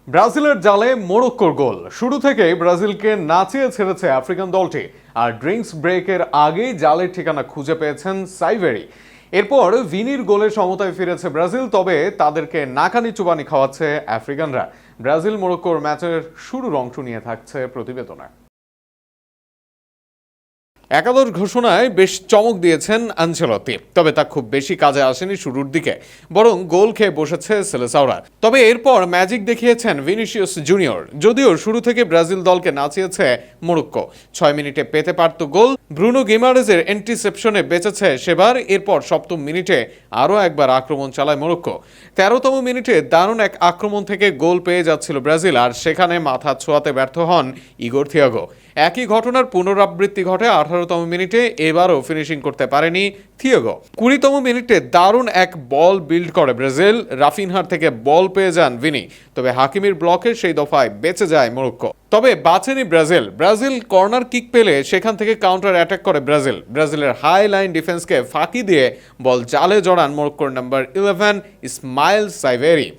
ব্রাজিলের জালে মোরক্কোর গোল। শুরু থেকেই ব্রাজিলকে নাচিয়ে ছেড়েছে আফ্রিকান দলটি, আর ড্রিঙ্কস ব্রেকের আগেই জালের ঠিকানা খুঁজে পেয়েছেন সাইভেরি। এরপর ভিনির গোলে সমতায় ফিরেছে ব্রাজিল, তবে তাদেরকে নাকানি চুবানি খাওয়াচ্ছে আফ্রিকানরা। ব্রাজিল মোরক্কোর ম্যাচের শুরুর অংশ নিয়ে থাকছে প্রতিবেদনে। একাদশ ঘোষণায় বেশ চমক দিয়েছেন আনচেলত্তি, তবে তা খুব বেশি কাজে আসেনি শুরুর দিকে, বরং গোল খেয়ে বসেছে সেলেসাওরা। তবে এরপর ম্যাজিক দেখিয়েছেন ভিনিসিয়াস জুনিয়র। যদিও শুরু থেকে ব্রাজিল দলকে নাচিয়েছে মোরক্কো, 6 মিনিটে পেতে পারত গোল। ব্রুনো গিমারেজের ইন্টারসেপশনে বেঁচেছে সেবার। এরপর সপ্তম মিনিটে আরও একবার আক্রমণ চালায় মোরক্কো। 13তম মিনিটে দারুণ এক আক্রমণ থেকে গোল পেয়ে যাচ্ছিল ব্রাজিল, আর সেখানে মাথা ছোঁয়াতে ব্যর্থ হন ইগোর থিয়াগো। একই ঘটনার পুনরাবৃত্তি ঘটে 18তম মিনিটে, এবারও ফিনিশিং করতে পারেনি থিয়াগো। 20তম মিনিটে দারুণ এক বল বিল্ড করে ব্রাজিল। রাফিনহার থেকে বল পেয়ে যান ভিনি, তবে হাকিমির ব্লকে সেই দফায় বেঁচে যায় মোরক্কো। তবে বাঁচেনি ব্রাজিল কর্নার কিক পেলে সেখান থেকে কাউন্টার অ্যাটাক করে ব্রাজিলের হাই লাইন ডিফেন্সকে ফাঁকি দিয়ে বল জালে জড়ান মোরক্কোর নাম্বার 11 ইসমাইল সাইভেরি।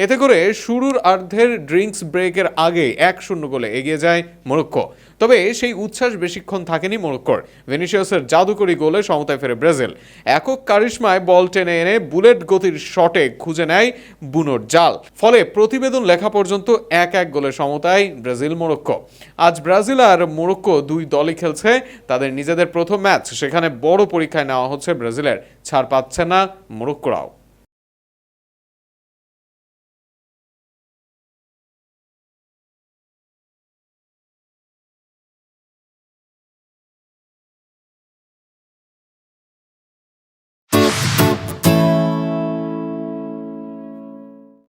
এতে করে শুরুর অর্ধের ড্রিঙ্কস ব্রেকের আগে 1-0 গোলে এগিয়ে যায় মোরক্কো। তবে সেই উচ্ছ্বাস বেশিক্ষণ থাকেনি মোরক্কোর। ভিনিসিয়াসের জাদুকরি গোলে সমতায় ফেরে ব্রাজিল। একক কারিশমায় বল টেনে এনে বুলেট গতির শটে খুঁজে নেয় বুনোর জাল। ফলে প্রতিবেদন লেখা পর্যন্ত 1-1 গোলে সমতায় ব্রাজিল মোরক্কো। আজ ব্রাজিল আর মোরক্কো দুই দলই খেলছে তাদের নিজেদের প্রথম ম্যাচ। সেখানে বড় পরীক্ষায় নেওয়া হচ্ছে ব্রাজিলের। ছাড় পাচ্ছে না মোরক্কোরাও।